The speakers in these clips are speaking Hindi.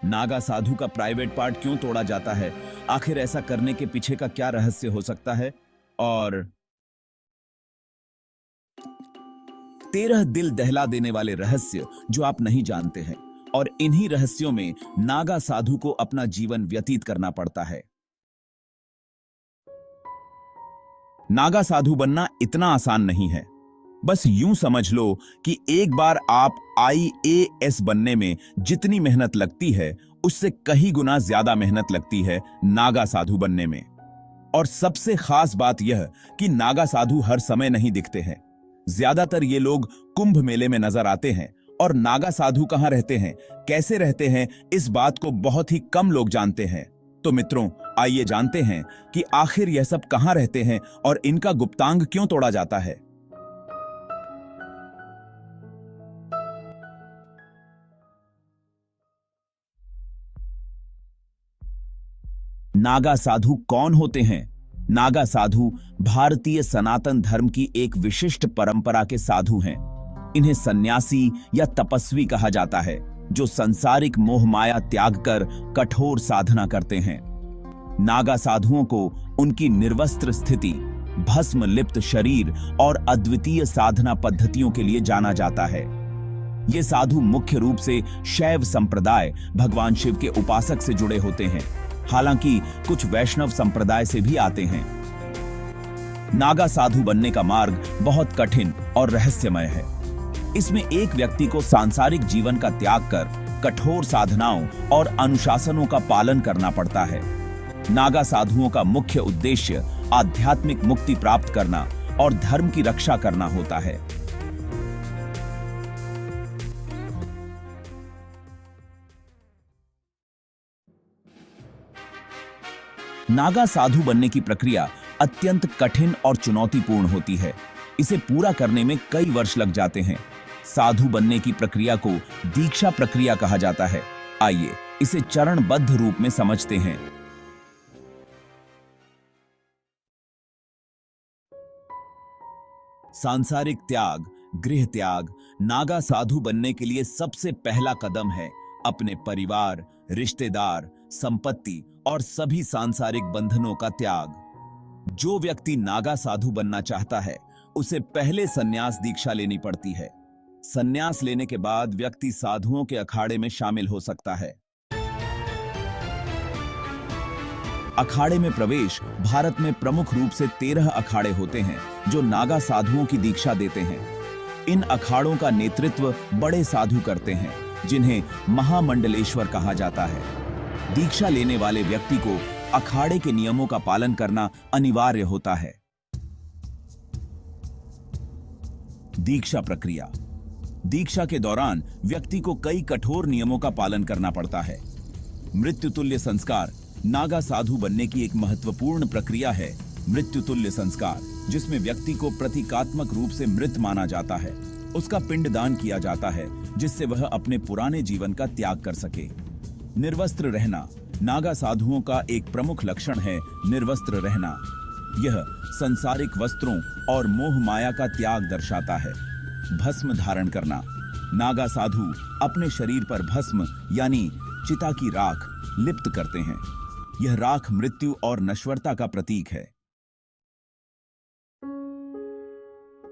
नागा साधु का प्राइवेट पार्ट क्यों तोड़ा जाता है? आखिर ऐसा करने के पीछे का क्या रहस्य हो सकता है? और 13 दिल दहला देने वाले रहस्य जो आप नहीं जानते हैं, और इन्हीं रहस्यों में नागा साधु को अपना जीवन व्यतीत करना पड़ता है। नागा साधु बनना इतना आसान नहीं है। बस यूं समझ लो कि एक बार आप IAS बनने में जितनी मेहनत लगती है, उससे कई गुना ज्यादा मेहनत लगती है नागा साधु बनने में। और सबसे खास बात यह कि नागा साधु हर समय नहीं दिखते हैं। ज्यादातर ये लोग कुंभ मेले में नजर आते हैं, और नागा साधु कहां रहते हैं, कैसे रहते हैं, इस बात को बहुत ही कम लोग जानते हैं। तो मित्रों, आइए जानते हैं कि आखिर यह सब कहां रहते हैं और इनका गुप्तांग क्यों तोड़ा जाता है। नागा साधु कौन होते हैं? नागा साधु भारतीय सनातन धर्म की एक विशिष्ट परंपरा के साधु हैं। इन्हें सन्यासी या तपस्वी कहा जाता है, जो संसारिक मोह माया त्याग कर कठोर साधना करते हैं। नागा साधुओं को उनकी निर्वस्त्र स्थिति, भस्म लिप्त शरीर और अद्वितीय साधना पद्धतियों के लिए जाना जाता है। ये साधु मुख्य रूप से शैव संप्रदाय, भगवान शिव के उपासक से जुड़े होते हैं, हालांकि कुछ वैष्णव संप्रदाय से भी आते हैं। नागा साधु बनने का मार्ग बहुत कठिन और रहस्यमय है। इसमें एक व्यक्ति को सांसारिक जीवन का त्याग कर कठोर साधनाओं और अनुशासनों का पालन करना पड़ता है। नागा साधुओं का मुख्य उद्देश्य आध्यात्मिक मुक्ति प्राप्त करना और धर्म की रक्षा करना होता है। नागा साधु बनने की प्रक्रिया अत्यंत कठिन और चुनौतीपूर्ण होती है। इसे पूरा करने में कई वर्ष लग जाते हैं। साधु बनने की प्रक्रिया को दीक्षा प्रक्रिया कहा जाता है। आइए इसे चरणबद्ध रूप में समझते हैं। सांसारिक त्याग, गृह त्याग। नागा साधु बनने के लिए सबसे पहला कदम है अपने परिवार, रिश्तेदार, संपत्ति और सभी सांसारिक बंधनों का त्याग। जो व्यक्ति नागा साधु बनना चाहता है, उसे पहले संन्यास दीक्षा लेनी पड़ती है। संन्यास लेने के बाद व्यक्ति साधुओं के अखाड़े में शामिल हो सकता है। अखाड़े में प्रवेश। भारत में प्रमुख रूप से 13 अखाड़े होते हैं जो नागा साधुओं की दीक्षा देते हैं। इन अखाड़ों का नेतृत्व बड़े साधु करते हैं, जिन्हें महामंडलेश्वर कहा जाता है। दीक्षा लेने वाले व्यक्ति को अखाड़े के नियमों का पालन करना अनिवार्य होता है। दीक्षा प्रक्रिया। दीक्षा के दौरान व्यक्ति को कई कठोर नियमों का पालन करना पड़ता है। मृत्युतुल्य संस्कार। नागा साधु बनने की एक महत्वपूर्ण प्रक्रिया है मृत्युतुल्य संस्कार, जिसमें व्यक्ति को प्रतीकात्मक रूप से मृत माना जाता है। उसका पिंडदान किया जाता है, जिससे वह अपने पुराने जीवन का त्याग कर सके। निर्वस्त्र रहना। नागा साधुओं का एक प्रमुख लक्षण है निर्वस्त्र रहना। यह संसारिक वस्त्रों और मोह माया का त्याग दर्शाता है। भस्म धारण करना। नागा साधु अपने शरीर पर भस्म यानी चिता की राख लिप्त करते हैं। यह राख मृत्यु और नश्वरता का प्रतीक है।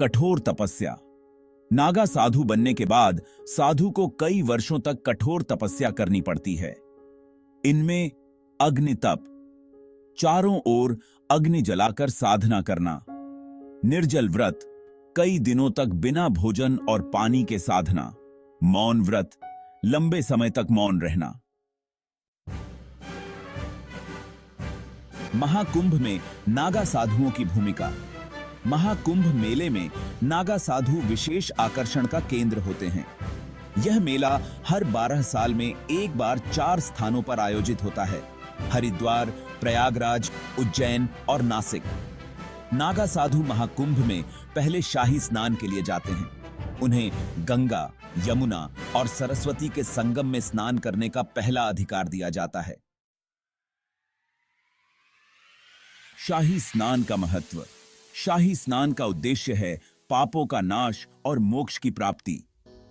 कठोर तपस्या। नागा साधु बनने के बाद साधु को कई वर्षों तक कठोर तपस्या करनी पड़ती है। इनमें अग्नि तप, चारों ओर अग्नि जलाकर साधना करना, निर्जल व्रत, कई दिनों तक बिना भोजन और पानी के साधना, मौन व्रत, लंबे समय तक मौन रहना। महाकुंभ में नागा साधुओं की भूमिका। महाकुंभ मेले में नागा साधु विशेष आकर्षण का केंद्र होते हैं। यह मेला हर 12 साल में एक बार 4 स्थानों पर आयोजित होता है: हरिद्वार, प्रयागराज, उज्जैन और नासिक। नागा साधु महाकुंभ में पहले शाही स्नान के लिए जाते हैं। उन्हें गंगा, यमुना और सरस्वती के संगम में स्नान करने का पहला अधिकार दिया जाता है। शाही स्नान का महत्व। शाही स्नान का उद्देश्य है पापों का नाश और मोक्ष की प्राप्ति।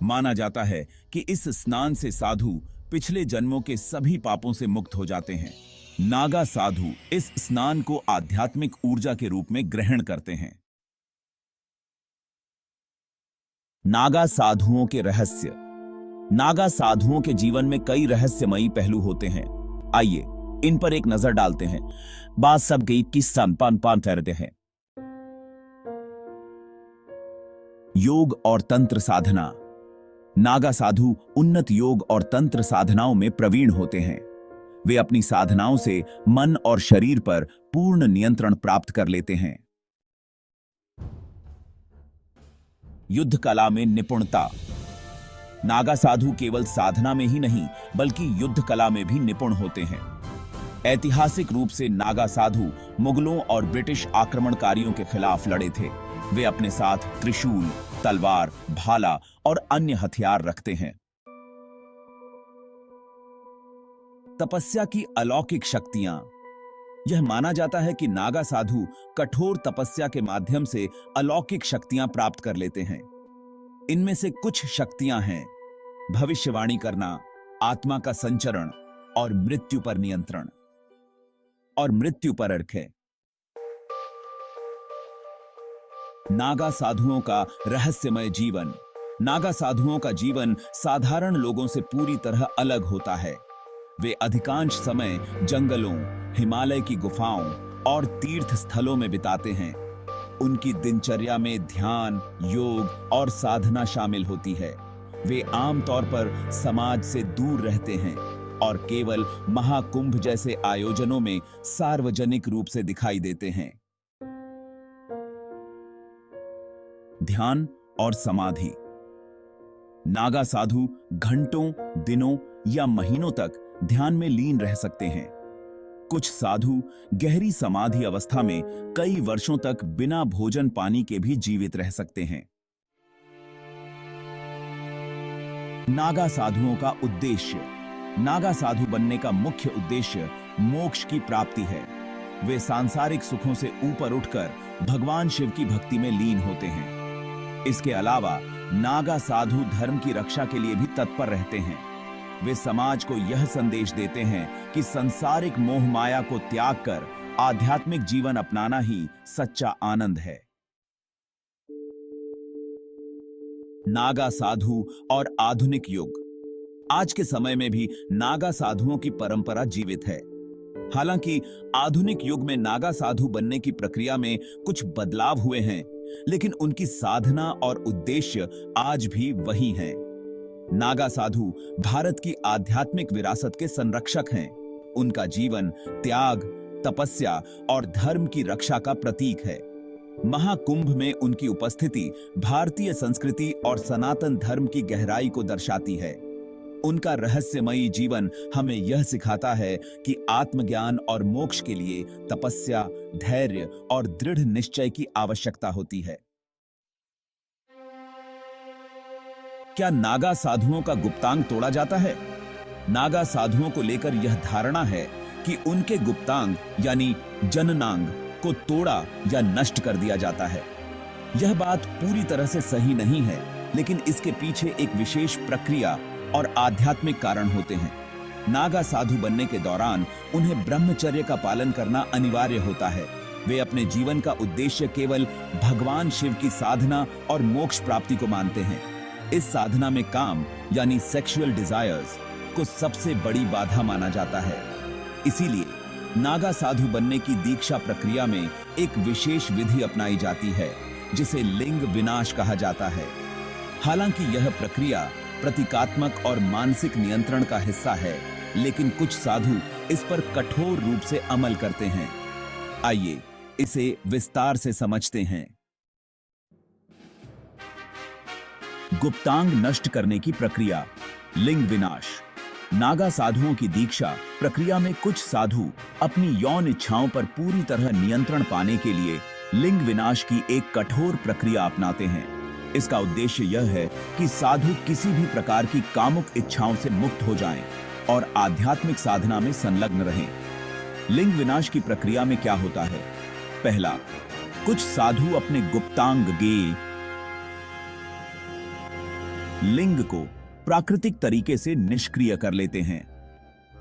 माना जाता है कि इस स्नान से साधु पिछले जन्मों के सभी पापों से मुक्त हो जाते हैं। नागा साधु इस स्नान को आध्यात्मिक ऊर्जा के रूप में ग्रहण करते हैं। नागा साधुओं के रहस्य। नागा साधुओं के जीवन में कई रहस्यमयी पहलू होते हैं। आइए इन पर एक नजर डालते हैं। बात सब गई किस्सा पान पान ठहरते हैं। योग और तंत्र साधना। नागा साधु उन्नत योग और तंत्र साधनाओं में प्रवीण होते हैं। वे अपनी साधनाओं से मन और शरीर पर पूर्ण नियंत्रण प्राप्त कर लेते हैं। युद्ध कला में निपुणता। नागा साधु केवल साधना में ही नहीं बल्कि युद्ध कला में भी निपुण होते हैं। ऐतिहासिक रूप से नागा साधु मुगलों और ब्रिटिश आक्रमणकारियों के खिलाफ लड़े थे। वे अपने साथ त्रिशूल, तलवार, भाला और अन्य हथियार रखते हैं। तपस्या की अलौकिक शक्तियां। यह माना जाता है कि नागा साधु कठोर तपस्या के माध्यम से अलौकिक शक्तियां प्राप्त कर लेते हैं। इनमें से कुछ शक्तियां हैं भविष्यवाणी करना, आत्मा का संचरण और मृत्यु पर नियंत्रण। और मृत्यु पर अर्थ है नागा साधुओं का रहस्यमय जीवन। नागा साधुओं का जीवन साधारण लोगों से पूरी तरह अलग होता है। वे अधिकांश समय जंगलों, हिमालय की गुफाओं और तीर्थ स्थलों में बिताते हैं। उनकी दिनचर्या में ध्यान, योग और साधना शामिल होती है। वे आमतौर पर समाज से दूर रहते हैं और केवल महाकुंभ जैसे आयोजनों में सार्वजनिक रूप से दिखाई देते हैं। ध्यान और समाधि। नागा साधु घंटों, दिनों या महीनों तक ध्यान में लीन रह सकते हैं। कुछ साधु गहरी समाधि अवस्था में कई वर्षों तक बिना भोजन पानी के भी जीवित रह सकते हैं। नागा साधुओं का उद्देश्य। नागा साधु बनने का मुख्य उद्देश्य मोक्ष की प्राप्ति है। वे सांसारिक सुखों से ऊपर उठकर भगवान शिव की भक्ति में लीन होते हैं। इसके अलावा नागा साधु धर्म की रक्षा के लिए भी तत्पर रहते हैं। वे समाज को यह संदेश देते हैं कि सांसारिक मोह माया को त्याग कर आध्यात्मिक जीवन अपनाना ही सच्चा आनंद है। नागा साधु और आधुनिक युग। आज के समय में भी नागा साधुओं की परंपरा जीवित है। हालांकि आधुनिक युग में नागा साधु बनने की प्रक्रिया में कुछ बदलाव हुए हैं, लेकिन उनकी साधना और उद्देश्य आज भी वही हैं। नागा साधु भारत की आध्यात्मिक विरासत के संरक्षक हैं। उनका जीवन त्याग, तपस्या और धर्म की रक्षा का प्रतीक है। महाकुंभ में उनकी उपस्थिति भारतीय संस्कृति और सनातन धर्म की गहराई को दर्शाती है। उनका रहस्यमयी जीवन हमें यह सिखाता है कि आत्मज्ञान और मोक्ष के लिए तपस्या, धैर्य और दृढ़ निश्चय की आवश्यकता होती है। क्या नागा साधुओं का गुप्तांग तोड़ा जाता है? नागा साधुओं को लेकर यह धारणा है कि उनके गुप्तांग यानी जननांग को तोड़ा या नष्ट कर दिया जाता है। यह बात पूरी तरह से सही नहीं है, लेकिन इसके पीछे एक विशेष प्रक्रिया और आध्यात्मिक कारण होते हैं। नागा साधु बनने के दौरान उन्हें ब्रह्मचर्य का पालन करना अनिवार्य होता है। वे अपने जीवन का उद्देश्य केवल भगवान शिव की साधना और मोक्ष प्राप्ति को मानते हैं। इस साधना में काम यानी सेक्सुअल डिजायर्स को सबसे बड़ी बाधा माना जाता है। इसीलिए नागा साधु बनने की दीक्षा प्रक्रिया में एक विशेष विधि अपनाई जाती है, जिसे लिंग विनाश कहा जाता है। हालांकि यह प्रक्रिया प्रतीकात्मक और मानसिक नियंत्रण का हिस्सा है, लेकिन कुछ साधु इस पर कठोर रूप से अमल करते हैं। आइए इसे विस्तार से समझते हैं। गुप्तांग नष्ट करने की प्रक्रिया, लिंग विनाश। नागा साधुओं की दीक्षा प्रक्रिया में कुछ साधु अपनी यौन इच्छाओं पर पूरी तरह नियंत्रण पाने के लिए लिंग विनाश की एक कठोर प्रक्रिया अपनाते हैं। इसका उद्देश्य यह है कि साधु किसी भी प्रकार की कामुक इच्छाओं से मुक्त हो जाएं और आध्यात्मिक साधना में संलग्न रहें। लिंग विनाश की प्रक्रिया में क्या होता है? पहला, कुछ साधु अपने गुप्तांग गे लिंग को प्राकृतिक तरीके से निष्क्रिय कर लेते हैं।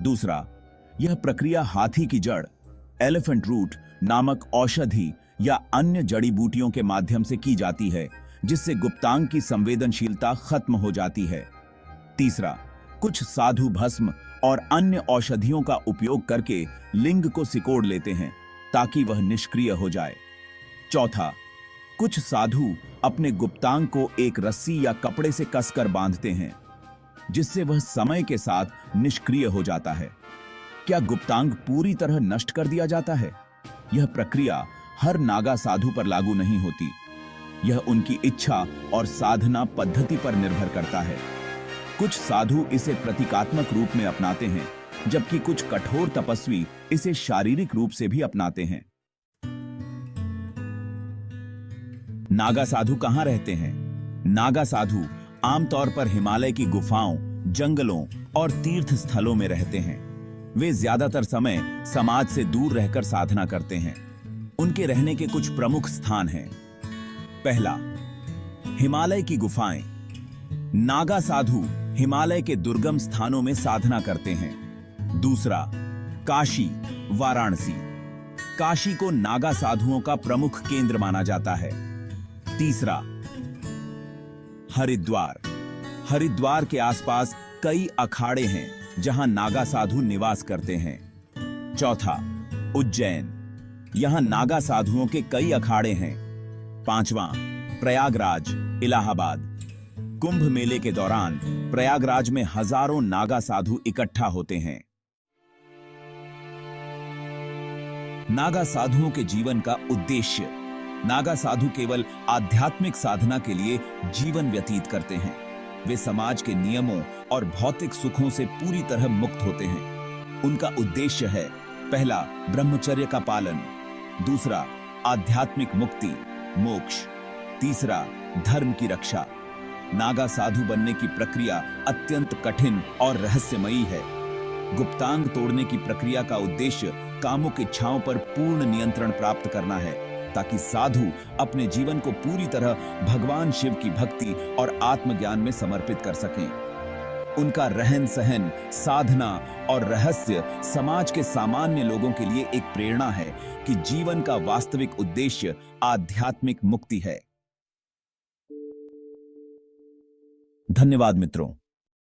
दूसरा, यह प्रक्रिया हाथी की जड़, एलिफेंट रूट नामक औषधि या अन्य जड़ी बूटियों के माध्यम से की जाती है, जिससे गुप्तांग की संवेदनशीलता खत्म हो जाती है। तीसरा, कुछ साधु भस्म और अन्य औषधियों का उपयोग करके लिंग को सिकोड़ लेते हैं ताकि वह निष्क्रिय हो जाए। चौथा, कुछ साधु अपने गुप्तांग को एक रस्सी या कपड़े से कसकर बांधते हैं, जिससे वह समय के साथ निष्क्रिय हो जाता है। क्या गुप्तांग पूरी तरह नष्ट कर दिया जाता है? यह प्रक्रिया हर नागा साधु पर लागू नहीं होती। यह उनकी इच्छा और साधना पद्धति पर निर्भर करता है। कुछ साधु इसे प्रतीकात्मक रूप में अपनाते हैं, जबकि कुछ कठोर तपस्वी इसे शारीरिक रूप से भी अपनाते हैं। नागा साधु कहां रहते हैं? नागा साधु आमतौर पर हिमालय की गुफाओं, जंगलों और तीर्थ स्थलों में रहते हैं। वे ज्यादातर समय समाज से दूर रहकर साधना करते हैं। उनके रहने के कुछ प्रमुख स्थान हैं। पहला, हिमालय की गुफाएं। नागा साधु हिमालय के दुर्गम स्थानों में साधना करते हैं। दूसरा, काशी, वाराणसी। काशी को नागा साधुओं का प्रमुख केंद्र माना जाता है। तीसरा, हरिद्वार। हरिद्वार के आसपास कई अखाड़े हैं जहां नागा साधु निवास करते हैं। चौथा, उज्जैन। यहां नागा साधुओं के कई अखाड़े हैं। पांचवां, प्रयागराज, इलाहाबाद। कुंभ मेले के दौरान प्रयागराज में हजारों नागा साधु इकट्ठा होते हैं। नागा साधुओं के जीवन का उद्देश्य। नागा साधु केवल आध्यात्मिक साधना के लिए जीवन व्यतीत करते हैं। वे समाज के नियमों और भौतिक सुखों से पूरी तरह मुक्त होते हैं। उनका उद्देश्य है, पहला, ब्रह्मचर्य का पालन। दूसरा, आध्यात्मिक मुक्ति, मोक्ष। तीसरा, धर्म की रक्षा। नागा साधु बनने की प्रक्रिया अत्यंत कठिन और रहस्यमयी है। गुप्तांग तोड़ने की प्रक्रिया का उद्देश्य कामुक इच्छाओं पर पूर्ण नियंत्रण प्राप्त करना है, ताकि साधु अपने जीवन को पूरी तरह भगवान शिव की भक्ति और आत्मज्ञान में समर्पित कर सकें। उनका रहन सहन, साधना और रहस्य समाज के सामान्य लोगों के लिए एक प्रेरणा है कि जीवन का वास्तविक उद्देश्य आध्यात्मिक मुक्ति है। धन्यवाद मित्रों।